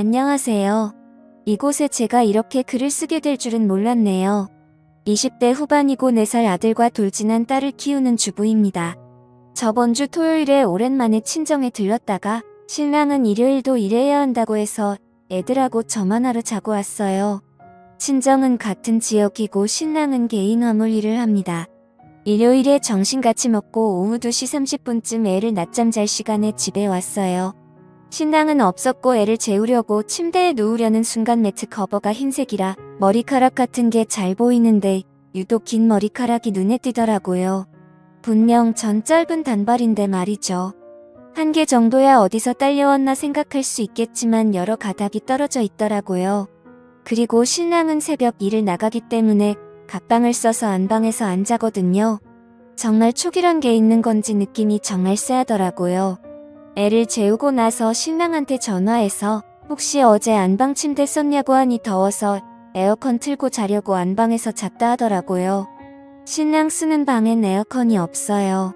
안녕하세요. 이곳에 제가 이렇게 글을 쓰게 될 줄은 몰랐네요. 20대 후반이고 4살 아들과 돌진한 딸을 키우는 주부입니다. 저번 주 토요일에 오랜만에 친정에 들렀다가 신랑은 일요일도 일해야 한다고 해서 애들하고 저만 하루 자고 왔어요. 친정은 같은 지역이고 신랑은 개인 화물 일을 합니다. 일요일에 정신같이 먹고 오후 2시 30분쯤 애를 낮잠 잘 시간에 집에 왔어요. 신랑은 없었고 애를 재우려고 침대에 누우려는 순간 매트 커버가 흰색이라 머리카락 같은 게 잘 보이는데 유독 긴 머리카락이 눈에 띄더라고요. 분명 전 짧은 단발인데 말이죠. 한 개 정도야 어디서 딸려왔나 생각할 수 있겠지만 여러 가닥이 떨어져 있더라고요. 그리고 신랑은 새벽 일을 나가기 때문에 갑방을 써서 안방에서 안 자거든요. 정말 촉이란 게 있는 건지 느낌이 정말 쎄하더라고요. 애를 재우고 나서 신랑한테 전화해서 혹시 어제 안방 침대 썼냐고 하니 더워서 에어컨 틀고 자려고 안방에서 잤다 하더라고요. 신랑 쓰는 방엔 에어컨이 없어요.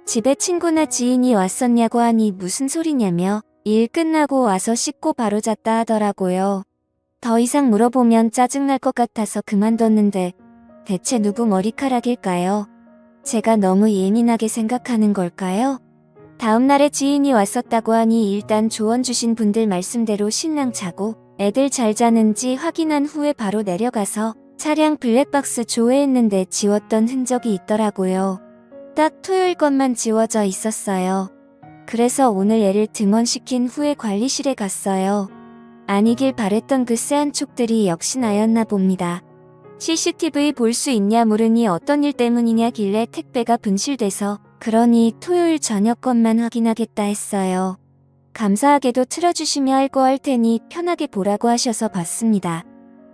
집에 친구나 지인이 왔었냐고 하니 무슨 소리냐며 일 끝나고 와서 씻고 바로 잤다 하더라고요. 더 이상 물어보면 짜증날 것 같아서 그만뒀는데 대체 누구 머리카락일까요? 제가 너무 예민하게 생각하는 걸까요? 다음날에 지인이 왔었다고 하니 일단 조언 주신 분들 말씀대로 신랑 자고 애들 잘 자는지 확인한 후에 바로 내려가서 차량 블랙박스 조회했는데 지웠던 흔적이 있더라고요. 딱 토요일 것만 지워져 있었어요. 그래서 오늘 애를 등원시킨 후에 관리실에 갔어요. 아니길 바랬던 그 쎄한 촉들이 역시 나였나 봅니다. CCTV 볼 수 있냐 물으니 어떤 일 때문이냐 길래 택배가 분실돼서 그러니 토요일 저녁 것만 확인하겠다 했어요. 감사하게도 틀어주시며 할 거 할 테니 편하게 보라고 하셔서 봤습니다.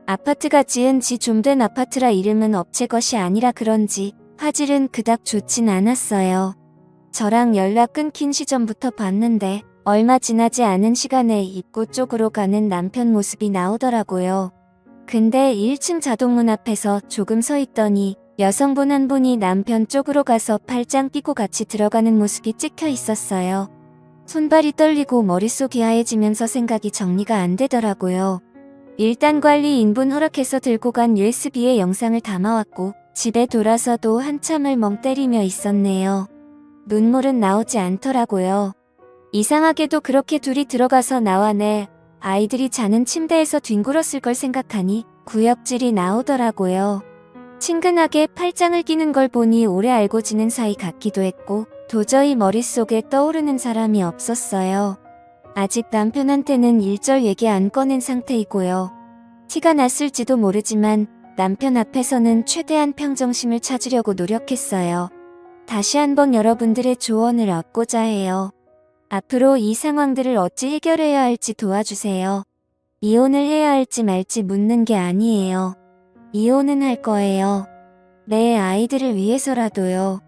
아파트가 지은 지 좀 된 아파트라 이름은 업체 것이 아니라 그런지 화질은 그닥 좋진 않았어요. 저랑 연락 끊긴 시점부터 봤는데 얼마 지나지 않은 시간에 입구 쪽으로 가는 남편 모습이 나오더라고요. 근데 1층 자동문 앞에서 조금 서 있더니 여성분 한 분이 남편 쪽으로 가서 팔짱 끼고 같이 들어가는 모습이 찍혀 있었어요. 손발이 떨리고 머릿속이 하얘지면서 생각이 정리가 안 되더라고요. 일단 관리인분 허락해서 들고 간 USB에 영상을 담아왔고 집에 돌아서도 한참을 멍 때리며 있었네요. 눈물은 나오지 않더라고요. 이상하게도 그렇게 둘이 들어가서 나와내 아이들이 자는 침대에서 뒹굴었을 걸 생각하니 구역질이 나오더라고요. 친근하게 팔짱을 끼는 걸 보니 오래 알고 지낸 사이 같기도 했고 도저히 머릿속에 떠오르는 사람이 없었어요. 아직 남편한테는 일절 얘기 안 꺼낸 상태이고요. 티가 났을지도 모르지만 남편 앞에서는 최대한 평정심을 찾으려고 노력했어요. 다시 한번 여러분들의 조언을 얻고자 해요. 앞으로 이 상황들을 어찌 해결해야 할지 도와주세요. 이혼을 해야 할지 말지 묻는 게 아니에요. 이혼은 할 거예요. 내 아이들을 위해서라도요.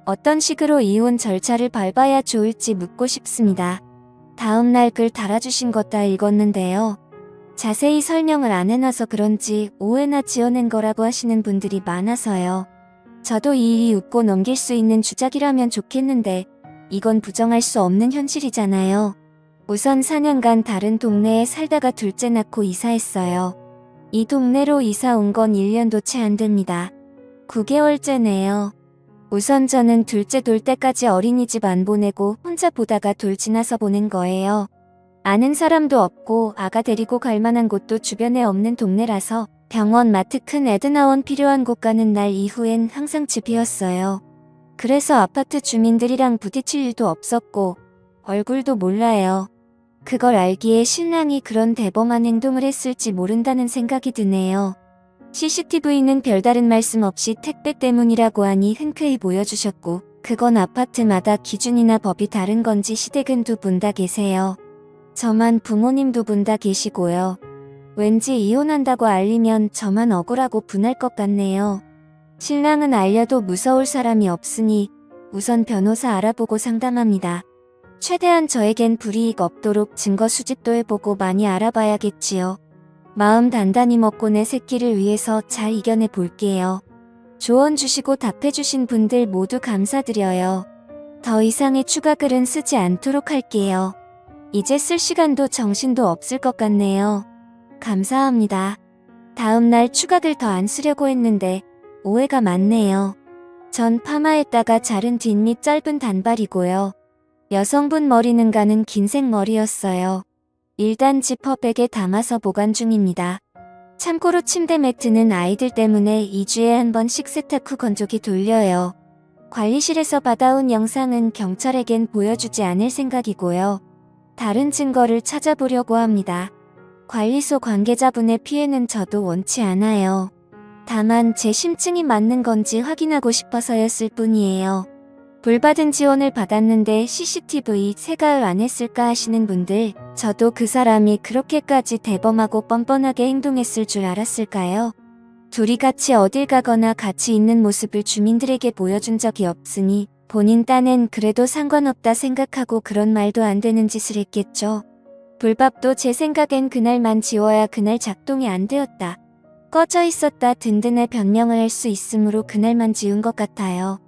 어떤 식으로 이혼 절차를 밟아야 좋을지 묻고 싶습니다. 다음날 글 달아주신 것 다 읽었는데요. 자세히 설명을 안 해놔서 그런지 오해나 지어낸 거라고 하시는 분들이 많아서요. 저도 이 일이 웃고 넘길 수 있는 주작이라면 좋겠는데 이건 부정할 수 없는 현실이잖아요. 우선 4년간 다른 동네에 살다가 둘째 낳고 이사했어요. 이 동네로 이사 온 건 1년도 채 안 됩니다. 9개월째네요. 우선 저는 둘째 돌 때까지 어린이집 안 보내고 혼자 보다가 돌 지나서 보낸 거예요. 아는 사람도 없고 아가 데리고 갈 만한 곳도 주변에 없는 동네라서 병원, 마트, 큰 애드나원 필요한 곳 가는 날 이후엔 항상 집이었어요. 그래서 아파트 주민들이랑 부딪힐 일도 없었고 얼굴도 몰라요. 그걸 알기에 신랑이 그런 대범한 행동을 했을지 모른다는 생각이 드네요. CCTV는 별다른 말씀 없이 택배 때문이라고 하니 흔쾌히 보여주셨고 그건 아파트마다 기준이나 법이 다른 건지 시댁은 두 분 다 계세요. 저만 부모님 두 분 다 계시고요. 왠지 이혼한다고 알리면 저만 억울하고 분할 것 같네요. 신랑은 알려도 무서울 사람이 없으니 우선 변호사 알아보고 상담합니다. 최대한 저에겐 불이익 없도록 증거 수집도 해보고 많이 알아봐야겠지요. 마음 단단히 먹고 내 새끼를 위해서 잘 이겨내 볼게요. 조언 주시고 답해주신 분들 모두 감사드려요. 더 이상의 추가 글은 쓰지 않도록 할게요. 이제 쓸 시간도 정신도 없을 것 같네요. 감사합니다. 다음날 추가들 더 안 쓰려고 했는데 오해가 많네요. 전 파마했다가 자른 뒷밑 짧은 단발이고요. 여성분 머리는 가는 긴 생머리였어요. 일단 지퍼백에 담아서 보관 중입니다. 참고로 침대 매트는 아이들 때문에 2주에 한 번씩 세탁 후 건조기 돌려요. 관리실에서 받아온 영상은 경찰에겐 보여주지 않을 생각이고요. 다른 증거를 찾아보려고 합니다. 관리소 관계자분의 피해는 저도 원치 않아요. 다만 제 심증이 맞는 건지 확인하고 싶어서였을 뿐이에요. 불받은 지원을 받았는데 CCTV 생각을 안 했을까 하시는 분들, 저도 그 사람이 그렇게까지 대범하고 뻔뻔하게 행동했을 줄 알았을까요? 둘이 같이 어딜 가거나 같이 있는 모습을 주민들에게 보여준 적이 없으니 본인 딴엔 그래도 상관없다 생각하고 그런 말도 안 되는 짓을 했겠죠. 불밥도 제 생각엔 그날만 지워야 그날 작동이 안 되었다. 꺼져 있었다 든든히 변명을 할 수 있으므로 그날만 지운 것 같아요.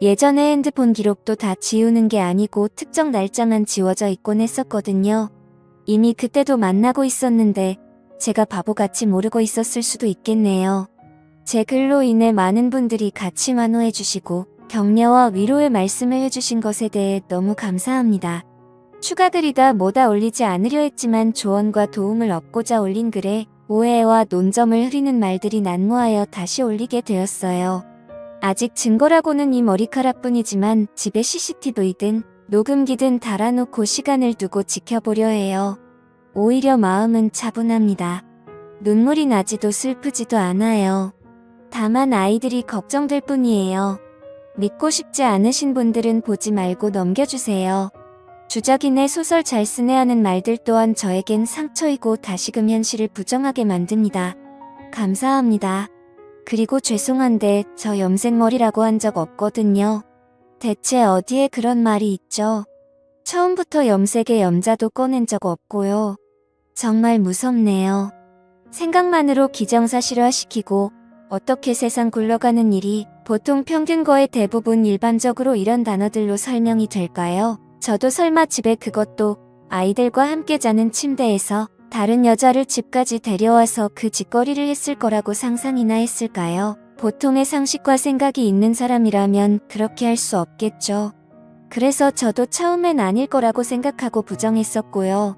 예전에 핸드폰 기록도 다 지우는 게 아니고 특정 날짜만 지워져 있곤 했었거든요. 이미 그때도 만나고 있었는데 제가 바보같이 모르고 있었을 수도 있겠네요. 제 글로 인해 많은 분들이 같이 환호해주시고 격려와 위로의 말씀을 해주신 것에 대해 너무 감사합니다. 추가글이다 뭐다 올리지 않으려 했지만 조언과 도움을 얻고자 올린 글에 오해와 논점을 흐리는 말들이 난무하여 다시 올리게 되었어요. 아직 증거라고는 이 머리카락뿐이지만 집에 CCTV든 녹음기든 달아놓고 시간을 두고 지켜보려 해요. 오히려 마음은 차분합니다. 눈물이 나지도 슬프지도 않아요. 다만 아이들이 걱정될 뿐이에요. 믿고 싶지 않으신 분들은 보지 말고 넘겨주세요. 주적이네 소설 잘 쓰네 하는 말들 또한 저에겐 상처이고 다시금 현실을 부정하게 만듭니다. 감사합니다. 그리고 죄송한데 저 염색머리라고 한 적 없거든요. 대체 어디에 그런 말이 있죠? 처음부터 염색에 염자도 꺼낸 적 없고요. 정말 무섭네요. 생각만으로 기정사실화시키고 어떻게 세상 굴러가는 일이 보통 평균거의 대부분 일반적으로 이런 단어들로 설명이 될까요? 저도 설마 집에 그것도 아이들과 함께 자는 침대에서 다른 여자를 집까지 데려와서 그 짓거리를 했을 거라고 상상이나 했을까요? 보통의 상식과 생각이 있는 사람이라면 그렇게 할 수 없겠죠. 그래서 저도 처음엔 아닐 거라고 생각하고 부정했었고요.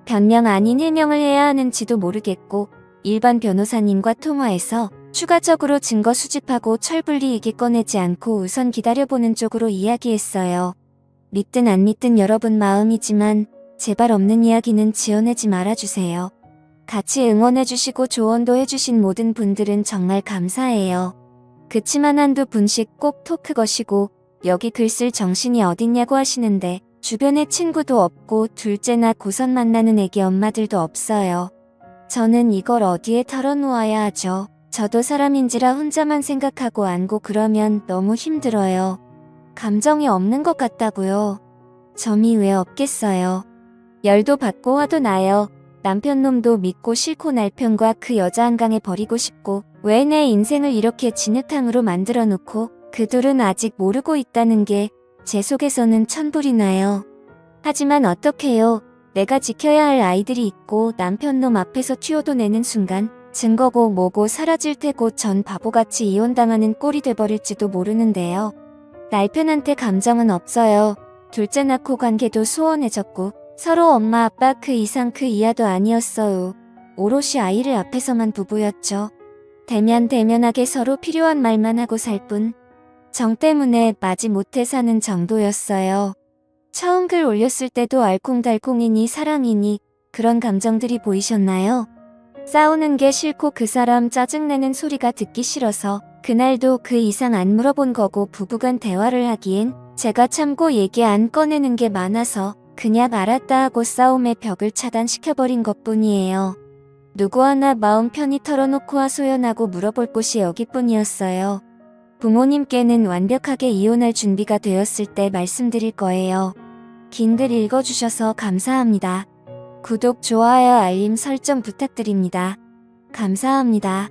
변명 아닌 해명을 해야 하는지도 모르겠고 일반 변호사님과 통화해서 추가적으로 증거 수집하고 철분리 얘기 꺼내지 않고 우선 기다려보는 쪽으로 이야기했어요. 믿든 안 믿든 여러분 마음이지만 제발 없는 이야기는 지어내지 말아주세요. 같이 응원해주시고 조언도 해주신 모든 분들은 정말 감사해요. 그치만 한두 분씩 꼭 토크 거시고 여기 글 쓸 정신이 어딨냐고 하시는데 주변에 친구도 없고 둘째나 고선 만나는 애기 엄마들도 없어요. 저는 이걸 어디에 털어놓아야 하죠. 저도 사람인지라 혼자만 생각하고 안고 그러면 너무 힘들어요. 감정이 없는 것 같다고요. 점이 왜 없겠어요. 열도 받고 화도 나요. 남편 놈도 믿고 싫고 남편과 그 여자 한강에 버리고 싶고 왜 내 인생을 이렇게 진흙탕으로 만들어 놓고 그 둘은 아직 모르고 있다는 게 제 속에서는 천불이 나요. 하지만 어떡해요. 내가 지켜야 할 아이들이 있고 남편 놈 앞에서 튀어도 내는 순간 증거고 뭐고 사라질 테고 전 바보같이 이혼당하는 꼴이 돼버릴지도 모르는데요. 남편한테 감정은 없어요. 둘째 낳고 관계도 소원해졌고 서로 엄마 아빠 그 이상 그 이하도 아니었어요. 오롯이 아이를 앞에서만 부부였죠. 대면대면하게 서로 필요한 말만 하고 살 뿐. 정 때문에 마지못해 사는 정도였어요. 처음 글 올렸을 때도 알콩달콩이니 사랑이니 그런 감정들이 보이셨나요? 싸우는 게 싫고 그 사람 짜증내는 소리가 듣기 싫어서 그날도 그 이상 안 물어본 거고 부부간 대화를 하기엔 제가 참고 얘기 안 꺼내는 게 많아서 그냥 알았다 하고 싸움의 벽을 차단시켜버린 것뿐이에요. 누구 하나 마음 편히 털어놓고 하소연하고 물어볼 곳이 여기뿐이었어요. 부모님께는 완벽하게 이혼할 준비가 되었을 때 말씀드릴 거예요. 긴 글 읽어주셔서 감사합니다. 구독, 좋아요, 알림 설정 부탁드립니다. 감사합니다.